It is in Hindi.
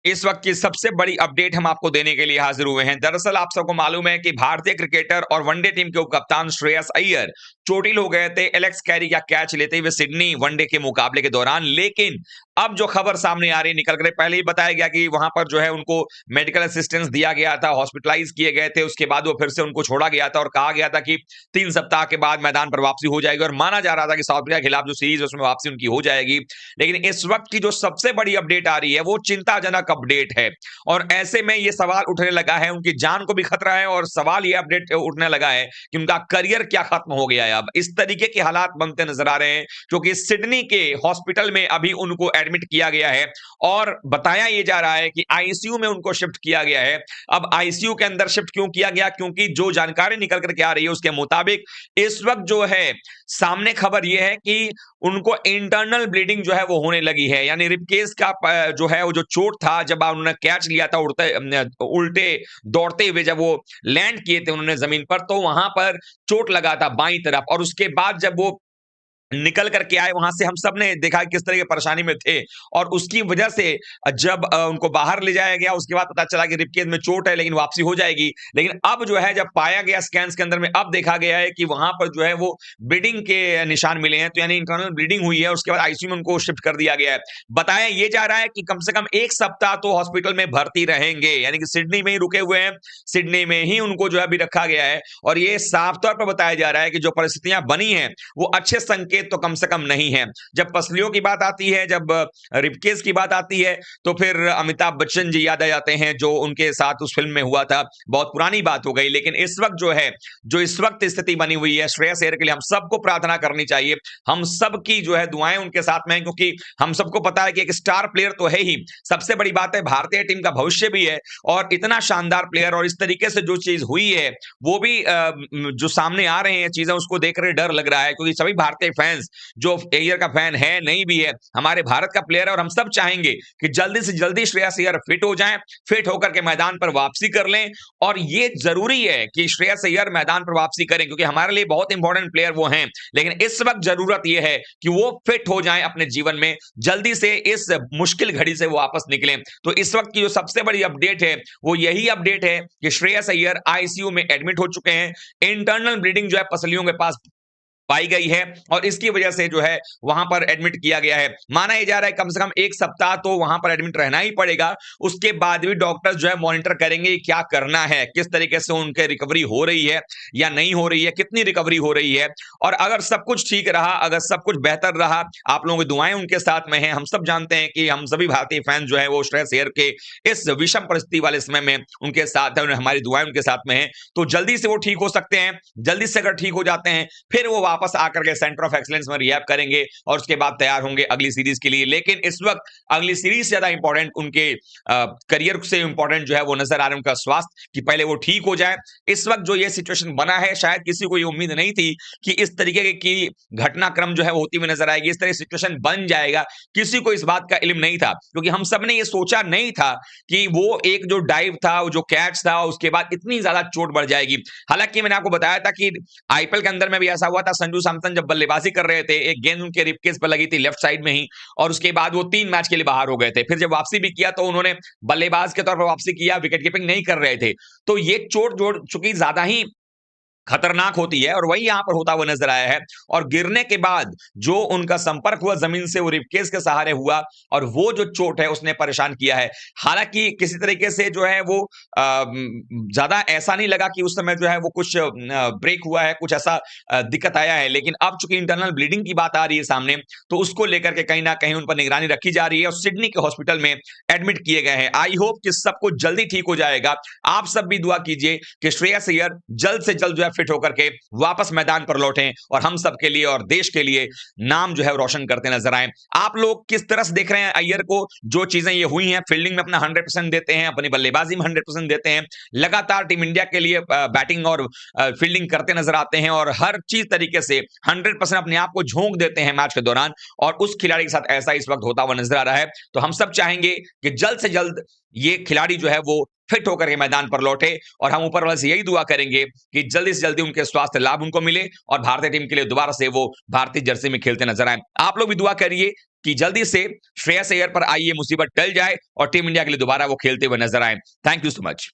इस वक्त की सबसे बड़ी अपडेट हम आपको देने के लिए हाजिर हुए हैं। दरअसल आप सबको मालूम है कि भारतीय क्रिकेटर और वनडे टीम के उपकप्तान श्रेयस अय्यर चोटिल हो गए थे एलेक्स कैरी का कैच लेते हुए सिडनी वनडे के मुकाबले के दौरान। लेकिन अब जो खबर सामने आ रही निकल कर, पहले ही बताया गया कि वहां पर जो है उनको मेडिकल असिस्टेंस दिया गया था, हॉस्पिटलाइज किए गए थे, उसके बाद वो फिर से उनको छोड़ा गया था और कहा गया था कि 3 सप्ताह के बाद मैदान पर वापसी हो जाएगी और माना जा रहा था कि साउथ अफ्रीका के खिलाफ जो सीरीज है उसमें वापसी उनकी हो जाएगी। लेकिन इस वक्त की जो सबसे बड़ी अपडेट आ रही है वो चिंताजनक अपडेट है और ऐसे में ये सवाल उठने लगा है, उनकी जान को भी खतरा है और सवाल ये अपडेट उठने लगा है कि उनका करियर क्या खत्म हो गया है। अब इस तरीके के हालात बनते नजर आ रहे हैं क्योंकि सिडनी के हॉस्पिटल में अभी उनको एडमिट किया गया है और बताया यह जा रहा है कि आईसीयू में उनको शिफ्ट किया गया है। अब आईसीयू के अंदर शिफ्ट क्यों किया गया? क्योंकि जो जानकारी निकल करके आ रही है उसके मुताबिक इस वक्त जो है सामने खबर यह है कि उनको इंटरनल ब्लीडिंग जो है वो होने लगी है, यानी रिबकेज का जो है वो जो चोट था जब उन्होंने कैच लिया था उल्टे दौड़ते हुए, जब वो लैंड किए थे उन्होंने जमीन पर, तो वहां पर चोट लगा था बाईं तरफ और उसके बाद जब वो निकल करके आए वहां से, हम सब ने देखा किस तरह की परेशानी में थे और उसकी वजह से जब उनको बाहर ले जाया गया उसके बाद पता चला कि रिबकेज में चोट है लेकिन वापसी हो जाएगी। लेकिन अब जो है जब पाया गया स्कैन्स के अंदर में, अब देखा गया है कि वहां पर जो है वो ब्लीडिंग के निशान मिले हैं, तो यानी इंटरनल ब्लीडिंग हुई है। उसके बाद आईसीयू में उनको शिफ्ट कर दिया गया है। बताया यह जा रहा है कि कम से कम 1 सप्ताह तो हॉस्पिटल में भर्ती रहेंगे, यानी कि सिडनी में ही रुके हुए हैं, सिडनी में ही उनको जो है अभी रखा गया है। और ये साफ तौर पर बताया जा रहा है कि जो परिस्थितियां बनी हैं वो अच्छे संकेत तो कम से कम नहीं है। जब पसलियों की बात आती है, जब रिबकेज की बात आती है, तो फिर अमिताभ बच्चन जी याद आ जाते हैं जो उनके साथ उस फिल्म में हुआ था। बहुत पुरानी बात हो गई। लेकिन इस वक्त जो है, जो इस वक्त स्थिति बनी हुई है श्रेयस अय्यर के लिए, हम सबको प्रार्थना करनी चाहिए, हम सबकी जो है दुआएं उनके साथ में हैं, क्योंकि हम सबको पता है कि एक स्टार प्लेयर तो है ही, सबसे बड़ी बात है भारतीय टीम का भविष्य भी है और इतना शानदार प्लेयर, और इस तरीके से जो चीज हुई है वो भी जो सामने आ रहे हैं चीजें, उसको देखकर डर लग रहा है क्योंकि सभी भारतीय फैंस, जो अय्यर का फैन है नहीं भी है, हमारे भारत का प्लेयर है और हम सब चाहेंगे कि जल्दी से जल्दी श्रेयस अय्यर फिट हो जाएं, फिट होकर के मैदान पर वापसी कर लें। और ये जरूरी है कि श्रेयस अय्यर मैदान पर वापसी करें क्योंकि हमारे लिए बहुत इंपॉर्टेंट प्लेयर वो हैं। लेकिन इस वक्त जरूरत यह है कि वो फिट हो जाएं अपने जीवन में, जल्दी से इस मुश्किल घड़ी से वो वापस निकलें। तो इस वक्त की जो सबसे बड़ी अपडेट है वो यही अपडेट है कि श्रेयस अय्यर आईसीयू में एडमिट हो चुके हैं। इंटरनल ब्लीडिंग जो है पसलियों के पास पाई गई है और इसकी वजह से जो है वहां पर एडमिट किया गया है। माना यह जा रहा है कम से कम 1 सप्ताह तो वहां पर एडमिट रहना ही पड़ेगा। उसके बाद भी डॉक्टर्स जो है मॉनिटर करेंगे क्या करना है, किस तरीके से उनके रिकवरी हो रही है या नहीं हो रही है, कितनी रिकवरी हो रही है। और अगर सब कुछ ठीक रहा, अगर सब कुछ बेहतर रहा, आप लोगों की दुआएं उनके साथ में हैं। हम सब जानते हैं कि हम सभी भारतीय फैन जो है वो श्रेयस अय्यर के इस विषम परिस्थिति वाले समय में उनके साथ है, हमारी दुआएं उनके साथ में हैं। तो जल्दी से वो ठीक हो सकते हैं। जल्दी से अगर ठीक हो जाते हैं फिर वो वापस आकर के सेंटर ऑफ एक्सीलेंस में रिहैब करेंगे और उसके बाद तैयार होंगे अगली सीरीज के लिए। लेकिन इस वक्त अगली सीरीज से ज्यादा इंपॉर्टेंट उनके करियर से इंपॉर्टेंट जो है वो नजर आ रहा है उनका स्वास्थ्य, कि पहले वो ठीक हो जाए। इस वक्त जो ये सिचुएशन बना है, शायद किसी को ये उम्मीद नहीं थी कि इस तरीके की घटनाक्रम जो है वो होती हुई नजर आएगी, इस तरह सिचुएशन बन जाएगा। किसी को इस बात का इल्म नहीं था क्योंकि हम सब ने ये सोचा नहीं था कि वो एक जो डाइव था, जो कैच था, उसके बाद इतनी ज्यादा चोट बढ़ जाएगी। हालांकि मैंने आपको बताया था कि आईपीएल के अंदर में भी ऐसा हुआ था, संजू सैमसन जब बल्लेबाजी कर रहे थे, एक गेंद उनके रिबकेज पर लगी थी लेफ्ट साइड में ही, और उसके बाद वो 3 मैच के लिए बाहर हो गए थे। फिर जब वापसी भी किया तो उन्होंने बल्लेबाज के तौर पर वापसी किया, विकेट कीपिंग नहीं कर रहे थे। तो ये चोट जोड़ चुकी ज्यादा ही खतरनाक होती है और वही यहां पर होता हुआ नजर आया है। और गिरने के बाद जो उनका संपर्क हुआ जमीन से वो रिबकेज के सहारे हुआ और वो जो चोट है उसने परेशान किया है। हालांकि किसी तरीके से जो है वो ज्यादा ऐसा नहीं लगा कि उस समय जो है वो कुछ ब्रेक हुआ है, कुछ ऐसा दिक्कत आया है। लेकिन अब चूंकि इंटरनल ब्लीडिंग की बात आ रही है सामने, तो उसको लेकर के कहीं ना कहीं उन पर निगरानी रखी जा रही है और सिडनी के हॉस्पिटल में एडमिट किए गए हैं। आई होप कि सब कुछ जल्दी ठीक हो जाएगा। आप सब भी दुआ कीजिए कि श्रेयस अय्यर जल्द से जल्द जो है फिट होकर के वापस मैदान पर लौटें और हम सब के लिए और देश के लिए नाम जो है रोशन करते नजर आए। आप लोग किस तरह से देख रहे हैं अय्यर को? जो चीजें ये हुई हैं, फील्डिंग में अपना 100% देते हैं, अपनी बल्लेबाजी में 100% देते हैं, लगातार टीम इंडिया के लिए बैटिंग और फील्डिंग करते नजर आते हैं और हर चीज तरीके से 100% अपने आप को झोंक देते हैं मैच के दौरान, और उस खिलाड़ी के साथ ऐसा इस वक्त होता हुआ नजर आ रहा है। तो हम सब चाहेंगे कि जल्द से जल्द ये खिलाड़ी जो है वो फिट होकर के मैदान पर लौटे और हम ऊपर वाले से यही दुआ करेंगे कि जल्दी से जल्दी उनके स्वास्थ्य लाभ उनको मिले और भारतीय टीम के लिए दोबारा से वो भारतीय जर्सी में खेलते नजर आए। आप लोग भी दुआ करिए कि जल्दी से श्रेयस अय्यर पर आई ये मुसीबत टल जाए और टीम इंडिया के लिए दोबारा वो खेलते हुए नजर आए। Thank you so much.